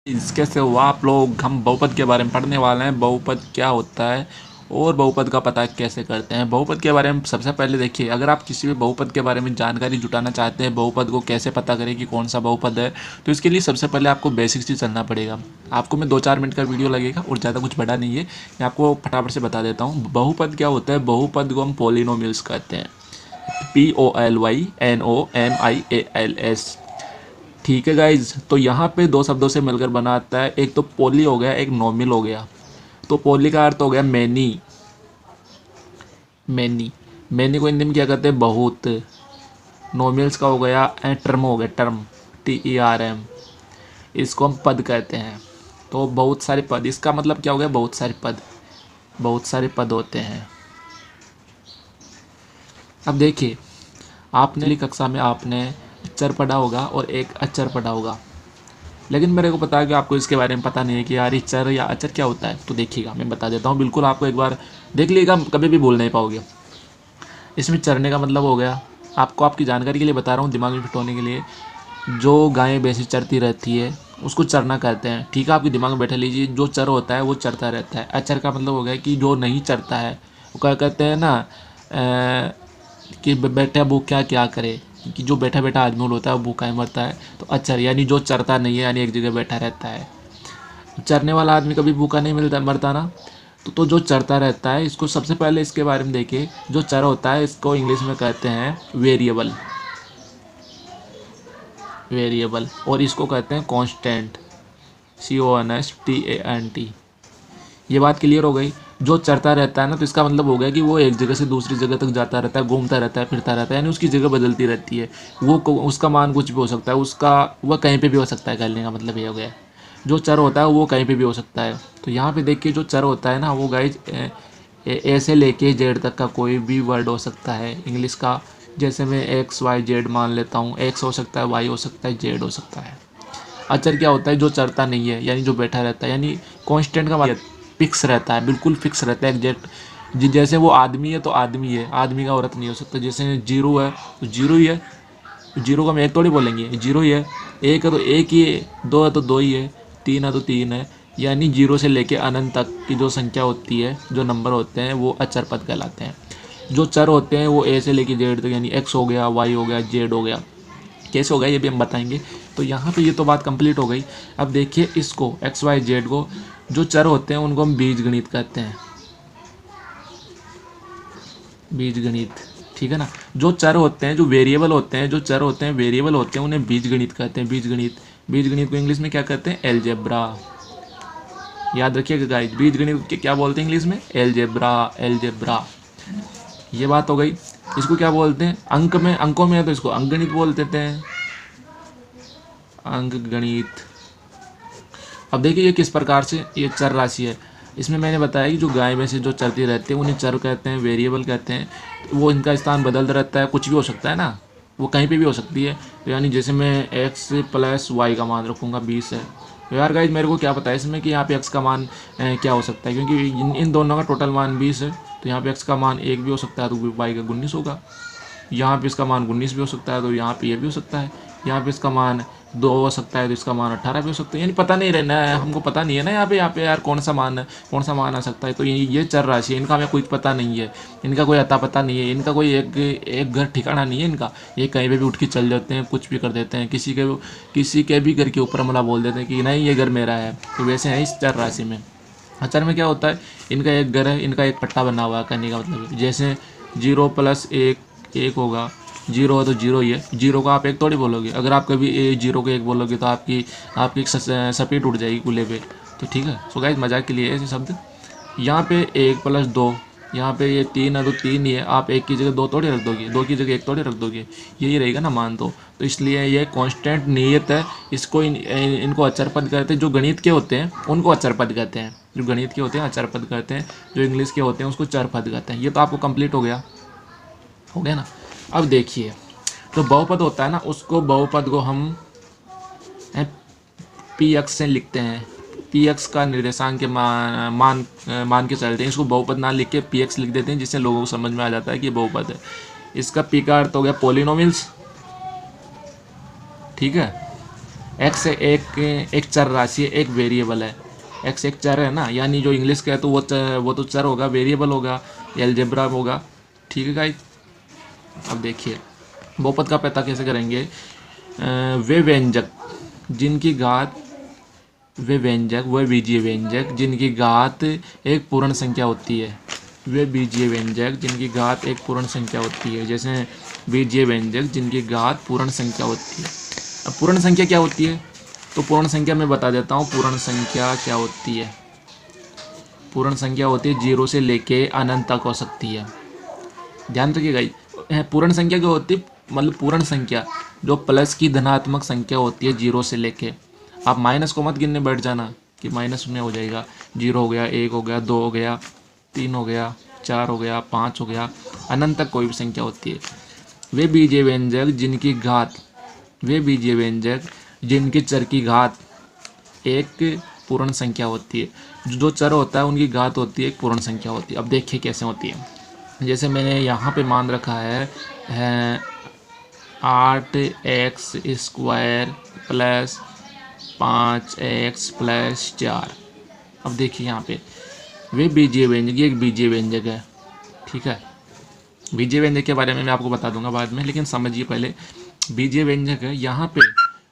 कैसे हो आप लोग। हम बहुपद के बारे में पढ़ने वाले हैं। बहुपद क्या होता है और बहुपद का पता कैसे करते हैं। बहुपद के बारे में सबसे पहले देखिए, अगर आप किसी भी बहुपद के बारे में जानकारी जुटाना चाहते हैं, बहुपद को कैसे पता करें कि कौन सा बहुपद है, तो इसके लिए सबसे पहले आपको बेसिक्स ही चलना पड़ेगा। आपको मैं 2-4 मिनट का वीडियो लगेगा और ज़्यादा कुछ बड़ा नहीं है, मैं आपको फटाफट से बता देता हूँ। बहुपद क्या होता है, बहुपद को हम पोलिनोमियल्स कहते हैं। POLYNOMIALS। ठीक है गाइज, तो यहाँ पे दो शब्दों से मिलकर बना आता है, एक तो पोली हो गया, एक नॉमिल हो गया। तो पोली का अर्थ हो गया मैनी। मैनी मैनी को हिंदी में क्या कहते हैं, बहुत। नॉमिल्स का हो गया टर्म, हो गया टर्म, TERM। इसको हम पद कहते हैं। तो बहुत सारे पद, इसका मतलब क्या हो गया, बहुत सारे पद। बहुत सारे पद होते हैं। अब देखिए, आपने पिछली कक्षा में आपने चर पढ़ा होगा और एक अचर पढ़ा होगा, लेकिन मेरे को पता है कि आपको इसके बारे में पता नहीं है कि यार ये चर या अचर क्या होता है। तो देखिएगा, मैं बता देता हूँ, बिल्कुल आपको एक बार देख लीजिएगा, कभी भी भूल नहीं पाओगे। इसमें चरने का मतलब हो गया, आपको आपकी जानकारी के लिए बता रहा हूँ, दिमाग में फिट होने के लिए, जो गायें भैंसें चरती रहती है उसको चरना कहते हैं। ठीक है, आपके दिमाग में बैठा लीजिए, जो चर होता है वो चरता रहता है। अचर का मतलब हो गया कि जो नहीं चरता है, वो क्या कहते हैं ना, कि बैठा भूख क्या क्या करे, कि जो बैठा बैठा आदमी होता है वो भूखा ही मरता है। तो अचर यानी जो चरता नहीं है, यानी एक जगह बैठा रहता है। चरने वाला आदमी कभी भूखा नहीं मिलता मरता ना। तो जो चरता रहता है, इसको सबसे पहले इसके बारे में देखिए। जो चर होता है इसको इंग्लिश में कहते हैं वेरिएबल। वेरिएबल, और इसको कहते हैं कांस्टेंट, CONSTANT। ये बात क्लियर हो गई। जो चरता रहता है ना, तो इसका मतलब हो गया कि वो एक जगह से दूसरी जगह तक जाता रहता है, घूमता रहता है, फिरता रहता है, यानी उसकी जगह बदलती रहती है। उसका मान कुछ भी हो सकता है, उसका वह कहीं पे भी हो सकता है, कहने का मतलब ये हो गया। जो चर होता है वो कहीं पे भी हो सकता है। तो यहाँ पे देखिए, जो चर होता है ना, वो गाइज ए से लेके जेड तक का कोई भी वर्ड हो सकता है इंग्लिश का। जैसे मैं XYZ मान लेता हूँ, एक्स हो सकता है, वाई हो सकता है, जेड हो सकता है। अचर क्या होता है, जो चरता नहीं है, यानी जो बैठा रहता है, यानी कांस्टेंट का मतलब फिक्स रहता है, बिल्कुल फिक्स रहता है, एग्जैक्ट। जैसे वो आदमी है तो आदमी है, आदमी का औरत नहीं हो सकता। जैसे जीरो है तो जीरो ही है, जीरो का हम एक थोड़ी बोलेंगे, जीरो ही है। एक है तो एक ही है, दो है तो दो ही है, तीन है तो तीन है। यानी जीरो से लेके अनंत तक की जो संख्या होती है, जो नंबर होते हैं, वो अचर पद कहलाते हैं। जो चर होते हैं वो ए से लेके जेड तक, यानी एक्स हो गया, वाई हो गया, जेड हो गया। कैसे होगा ये भी हम बताएंगे। तो यहाँ पे ये तो बात कंप्लीट हो गई। अब देखिए इसको, XYZ को, जो चर होते हैं उनको हम बीजगणित कहते हैं। बीजगणित, ठीक है ना। जो चर होते हैं, जो वेरिएबल होते हैं, जो चर होते हैं वेरिएबल होते हैं, उन्हें बीजगणित कहते हैं। बीजगणित, बीजगणित को इंग्लिश में क्या कहते हैं, एलजेब्रा। याद रखिएगा गाइस, बीजगणित के क्या बोलते हैं इंग्लिश में, एलजेब्रा। एलजेब्रा, ये बात हो गई। इसको क्या बोलते हैं, अंकों में है तो इसको अंकगणित बोल देते हैं, अंकगणित। अब देखिए ये किस प्रकार से ये चर राशि है। इसमें मैंने बताया कि जो गाय में से जो चरती रहती है उन्हें चर कहते हैं, वेरिएबल कहते हैं। वो इनका स्थान बदलता रहता है, कुछ भी हो सकता है ना, वो कहीं पे भी हो सकती है। तो यानी जैसे मैं x+y का मान रखूँगा 20 है, तो यार गाइज मेरे को क्या पता है इसमें कि यहाँ पे x का मान क्या हो सकता है, क्योंकि इन दोनों का टोटल मान 20 है। तो यहाँ पे x का मान 1 भी हो सकता है, तो y का 19 होगा। यहाँ पे इसका मान 19 भी हो सकता है, तो यहाँ पे ये भी हो सकता है। यहाँ पे इसका मान 2 हो सकता है, तो इसका मान 18 भी हो सकता है। यानी पता नहीं रहना है, हमको पता नहीं है ना यहाँ पे यार कौन सा मान आ सकता है। तो ये चर राशि है, इनका हमें कुछ पता नहीं है, इनका कोई अता पता नहीं है, इनका कोई एक घर ठिकाना नहीं है इनका। ये कहीं पे भी उठ के चल जाते हैं, कुछ भी कर देते हैं, किसी के भी घर के ऊपर हमला बोल देते हैं कि नहीं ये घर मेरा है। तो वैसे है इस चर राशि में। अचर में क्या होता है, इनका एक घर है, इनका एक पट्टा बना हुआ है, कहने का मतलब जैसे 0+1 1 होगा, जीरो है तो जीरो ही है। जीरो का आप एक थोड़ी बोलोगे, अगर आप कभी जीरो को एक बोलोगे तो आपकी आपकी एक सपी टूट जाएगी कूल्हे पे। तो ठीक है, सो गाइस मजाक के लिए ऐसे शब्द। यहाँ पे 1+2, यहाँ पे ये 3 है तो 3 ही है, आप एक की जगह दो थोड़ी रख दोगे, दो की जगह एक थोड़ी रख दोगे, यही रहेगा ना मान। तो इसलिए ये कांस्टेंट नियत है। इसको इनको अचर पद कहते हैं। जो गणित के होते हैं उनको अचर पद कहते हैं, जो गणित के होते हैं अचर पद कहते हैं, जो इंग्लिश के होते हैं उसको चर पद कहते हैं। ये तो आपको कंप्लीट हो गया ना। अब देखिए, जो बहुपद होता है ना, उसको बहुपद को हम PX से लिखते हैं। PX का निर्देशांक के मान के चलते हैं इसको बहुपद ना लिख के PX लिख देते हैं, जिससे लोगों को समझ में आ जाता है कि बहुपद है। इसका P का अर्थ हो गया पोलिनोमियल्स, ठीक है। एक्स एक चर राशि है, एक वेरिएबल है। एक्स एक चर है ना, यानी जो इंग्लिश का है तो वो तो चर होगा, वेरिएबल होगा, एलजेब्रा होगा। ठीक है गाइस। अब देखिए बहुपद का पता कैसे करेंगे। वे व्यंजक जिनकी घात वे बीजीय व्यंजक जिनकी घात एक पूर्ण संख्या होती है। वे बीजीय व्यंजक जिनकी घात एक पूर्ण संख्या होती है। जैसे बीजीय व्यंजक जिनकी घात पूर्ण संख्या होती है। अब पूर्ण संख्या क्या होती है, तो पूर्ण संख्या मैं बता देता हूँ। पूर्ण संख्या क्या होती है, पूर्ण संख्या होती है 0 से लेके अनंत तक हो सकती है। ध्यान रखिएगा, पूर्ण संख्या क्या होती है, मतलब पूर्ण संख्या जो प्लस की धनात्मक संख्या होती है 0 से लेके। आप माइनस को मत गिनने बैठ जाना कि माइनस में हो जाएगा। 0 हो गया, 1 हो गया, 2 हो गया, 3 हो गया, 4 हो गया, 5 हो गया, अनंत तक कोई भी संख्या होती है। वे बीजीय व्यंजक जिनकी चर की घात एक पूर्ण संख्या होती है। जो चर होता है उनकी घात होती है एक पूर्ण संख्या होती है। अब देखिए कैसे होती है। जैसे मैंने यहाँ पे मान रखा है 8x² प्लस 5x+4। अब देखिए यहाँ पे वे बीजीय व्यंजक, ये एक बीजीय व्यंजक है। ठीक है, बीजीय व्यंजक के बारे में मैं आपको बता दूंगा बाद में, लेकिन समझिए पहले बीजीय व्यंजक है। यहाँ पे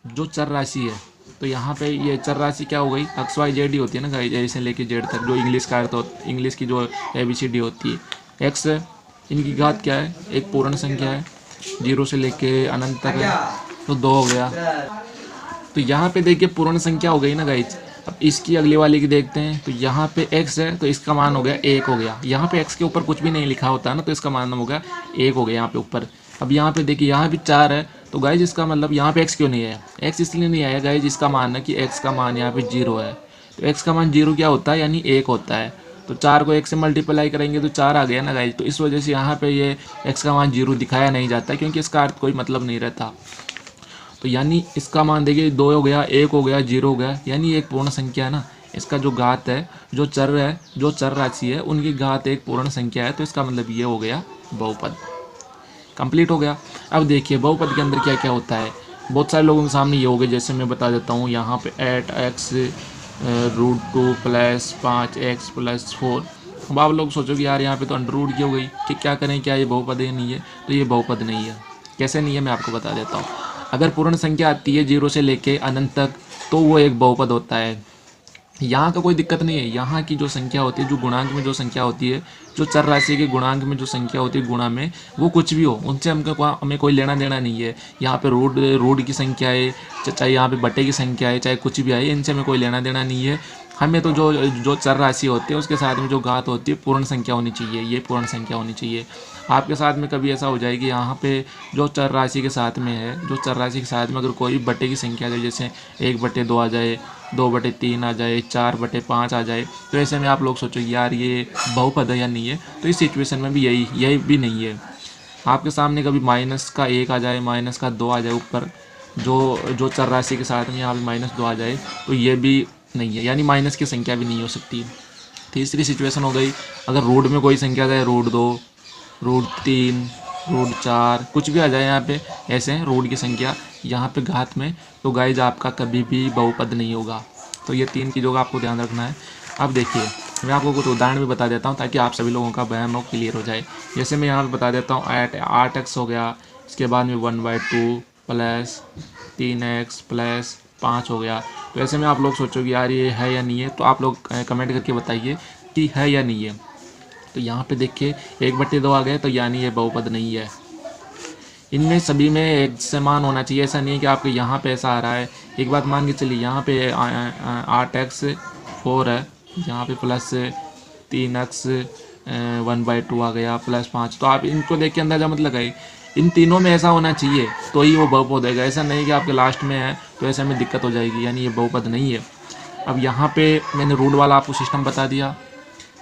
जो चर राशि है, तो यहाँ पे ये चर राशि क्या हो गई, एक्स वाई जेड ही होती है ना गाइस, ए से लेके जेड तक। जो इंग्लिश का अर्थ इंग्लिश की जो ABCD होती है। एक्स इनकी घात क्या है, एक पूर्ण संख्या है, 0 से लेके अनंत तक है, तो 2 हो गया। तो यहाँ पे देखिए पूर्ण संख्या हो गई ना गाइस। अब इसकी अगली वाली की देखते हैं, तो यहाँ पे x है तो इसका मान हो गया 1 हो गया। यहाँ पे x के ऊपर कुछ भी नहीं लिखा होता ना, तो इसका मान हो गया 1 हो गया यहाँ पे ऊपर। अब यहाँ पे देखिए यहाँ भी 4 है, तो गाइज इसका मतलब यहाँ पे x क्यों नहीं आया, x इसलिए नहीं आया गाइज, इसका मान है कि x का मान यहाँ पे 0 है। तो x का मान 0 क्या होता है, यानी 1 होता है। तो 4 को 1 से मल्टीप्लाई करेंगे तो 4 आ गया ना गाइज। तो इस वजह से यहाँ पे ये x का मान 0 दिखाया नहीं जाता, क्योंकि इसका अर्थ कोई मतलब नहीं रहता। तो यानी इसका मान देखिए 2 हो गया, 1 हो गया, 0 हो गया, यानी एक पूर्ण संख्या है ना। इसका जो घात है, जो चर राशि है, उनकी घात एक पूर्ण संख्या है। तो इसका मतलब ये हो गया बहुपद। कंप्लीट हो गया। अब देखिए बहुपद के अंदर क्या क्या होता है। बहुत सारे लोगों के सामने ये हो गया, जैसे मैं बता देता हूँ। यहाँ पे 8x√2 प्लस 5x+4। अब आप लोग सोचो कि यार यहाँ पे तो अंडर रूट की हो गई, कि क्या करें, क्या ये बहुपद है, नहीं है। तो ये बहुपद नहीं है। कैसे नहीं है मैं आपको बता देता हूँ। अगर पूर्ण संख्या आती है 0 से लेके अनंत तक, तो वो एक बहुपद होता है। यहाँ का कोई दिक्कत नहीं है। यहाँ की जो संख्या होती है, जो गुणांक में जो संख्या होती है, जो चर राशि के गुणांक में जो संख्या होती है, गुणा में, वो कुछ भी हो, उनसे हमें कोई लेना देना नहीं है। यहाँ पे रूट की संख्या है, चाहे यहाँ पे बटे की संख्या है, चाहे कुछ भी आए, इनसे हमें कोई लेना देना नहीं है। हमें तो जो चर राशि होती है उसके साथ में जो घात होती है पूर्ण संख्या होनी चाहिए, ये पूर्ण संख्या होनी चाहिए। आपके साथ में कभी ऐसा हो जाए कि यहाँ पे जो चर राशि के साथ में है, जो चर राशि के साथ में अगर कोई बटे की संख्या आ जाए, जैसे 1/2 आ जाए, 2/3 आ जाए, 4/5 आ जाए, तो ऐसे में आप लोग सोचो यार ये बहुपद है या नहीं है। तो इस सिचुएशन में भी यही भी नहीं है। आपके सामने कभी -1 आ जाए, -2 आ जाए ऊपर, जो चर राशि के साथ में यहाँ पे -2 आ जाए, तो ये भी नहीं है, यानी माइनस की संख्या भी नहीं हो सकती। तीसरी सिचुएशन हो गई, अगर रूट में कोई संख्या आ जाए, √2, √3, √4, कुछ भी आ जाए यहाँ पे, ऐसे रूट की संख्या यहाँ पे घात में, तो गाइज आपका कभी भी बहुपद नहीं होगा। तो ये 3 चीज़ों का आपको ध्यान रखना है। अब देखिए मैं आपको कुछ उदाहरण भी बता देता हूँ, ताकि आप सभी लोगों का बयान हो क्लियर हो जाए। जैसे मैं यहाँ पे बता देता हूँ 8x हो गया, इसके बाद में 1/2 प्लस 3x प्लस 5 हो गया। तो ऐसे में आप लोग सोचो कि यार ये है या नहीं है, तो आप लोग कमेंट करके बताइए कि है या नहीं है। तो यहाँ पे देखिए 1/2 आ गया, तो यानी ये बहुपद नहीं है। इनमें सभी में एक समान होना चाहिए, ऐसा नहीं है कि आपके यहाँ पे ऐसा आ रहा है। एक बात मान के चलिए, यहाँ पे 8x4 है, यहाँ पे प्लस 3x 1/2 आ गया, प्लस 5। तो आप इनको देख के अंदाजा मत लगाइए, इन तीनों में ऐसा होना चाहिए तो ही वो बहुपद होगा। ऐसा नहीं कि आपके लास्ट में है तो ऐसे में दिक्कत हो जाएगी, यानी ये बहुपद नहीं है। अब यहाँ पे मैंने रूट वाला आपको सिस्टम बता दिया।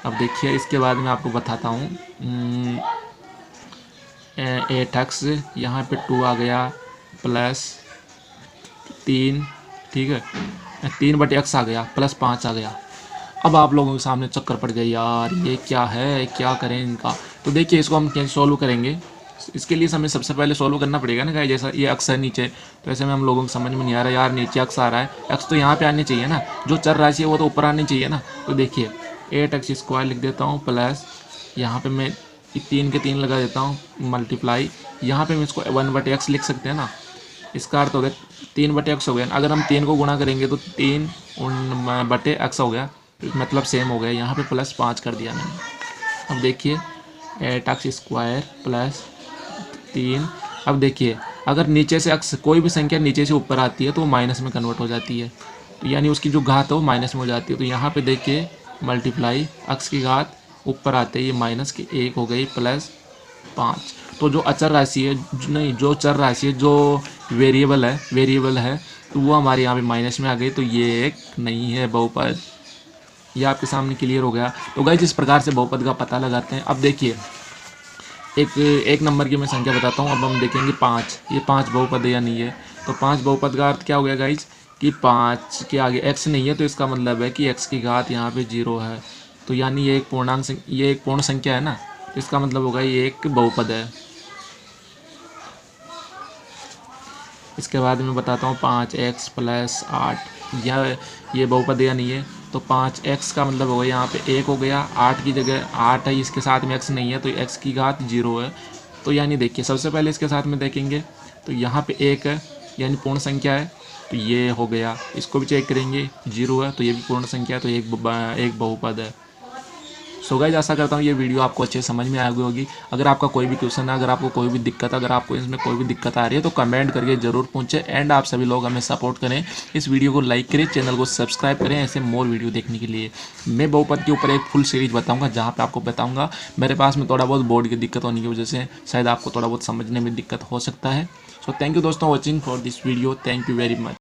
अब देखिए इसके बाद मैं आपको बताता हूँ 8x, यहाँ पे 2 आ गया, प्लस 3, ठीक है, 3/x आ गया, प्लस 5 आ गया। अब आप लोगों के सामने चक्कर पड़ गया, यार ये क्या है, क्या करें इनका। तो देखिए इसको हम कैसे सॉल्व करेंगे। इसके लिए हमें सबसे पहले सॉल्व करना पड़ेगा ना गाइस। जैसा ये अक्स है नीचे, तो ऐसे में हम लोगों को समझ में नहीं आ रहा यार, नीचे अक्स आ रहा है, एक्स तो यहाँ पे आनी चाहिए ना, जो चर राशि है वो तो ऊपर आनी चाहिए ना। तो देखिए 8x² लिख देता हूँ प्लस, यहाँ पे मैं 3 के 3 लगा देता हूँ मल्टीप्लाई, यहाँ पे मैं इसको 1/x लिख सकते हैं ना। इसका अर्थ हो गया 3/x हो गया। अगर हम 3 को गुणा करेंगे तो 3/x हो गया, मतलब सेम हो गया। यहाँ पे प्लस 5 कर दिया मैंने। अब देखिए 8x² प्लस 3। अब देखिए अगर नीचे से अक्स कोई भी संख्या नीचे से ऊपर आती है तो वो माइनस में कन्वर्ट हो जाती है, तो यानी उसकी जो घात है वो माइनस में हो जाती है। तो यहाँ पे देखिए मल्टीप्लाई अक्स की घात ऊपर आते ही माइनस की 1 हो गई प्लस 5। तो जो अचर राशि है नहीं, जो चर राशि है, जो वेरिएबल है तो वो हमारे यहाँ पे माइनस में आ गई। तो ये एक नहीं है बहुपद। ये आपके सामने क्लियर हो गया। तो गाइस इस प्रकार से बहुपद का पता लगाते हैं। अब देखिए एक नंबर की मैं संख्या बताता हूँ। अब हम देखेंगे 5, ये 5 बहुपद है या नहीं है। तो 5 बहुपद का अर्थ क्या हो गया गाइस कि 5 के आगे x नहीं है, तो इसका मतलब है कि x की घात यहाँ पे 0 है। तो यानी ये एक पूर्णांक, ये एक पूर्ण संख्या है ना, तो इसका मतलब होगा ये एक बहुपद है। इसके बाद मैं बताता हूँ 5x प्लस 8, ये बहुपद है या नहीं है। तो 5x का मतलब होगा यहाँ पे 1 हो गया, 8 की जगह 8 है, इसके साथ में x नहीं है, तो x की घात 0 है। तो यानी देखिए सबसे पहले इसके साथ में देखेंगे तो यहाँ पे 1 है, यानी पूर्ण संख्या है, तो ये हो गया। इसको भी चेक करेंगे 0 है, तो ये भी पूर्ण संख्या है, तो एक बहुपद है। सो गाइस आशा करता हूँ ये वीडियो आपको अच्छे समझ में आ गई होगी। अगर आपका कोई भी क्वेश्चन है, अगर आपको कोई भी दिक्कत, अगर आपको इसमें कोई भी दिक्कत आ रही है तो कमेंट करके ज़रूर पूछें। एंड आप सभी लोग हमें सपोर्ट करें, इस वीडियो को लाइक करें, चैनल को सब्सक्राइब करें ऐसे मोर वीडियो देखने के लिए। मैं बहुपद के ऊपर एक फुल सीरीज बताऊँगा, जहाँ पर आपको बताऊँगा। मेरे पास में थोड़ा बहुत बोर्ड की दिक्कत होने की वजह से शायद आपको थोड़ा बहुत समझने में दिक्कत हो सकता है। सो थैंक यू दोस्तों watching for this video. Thank you very much.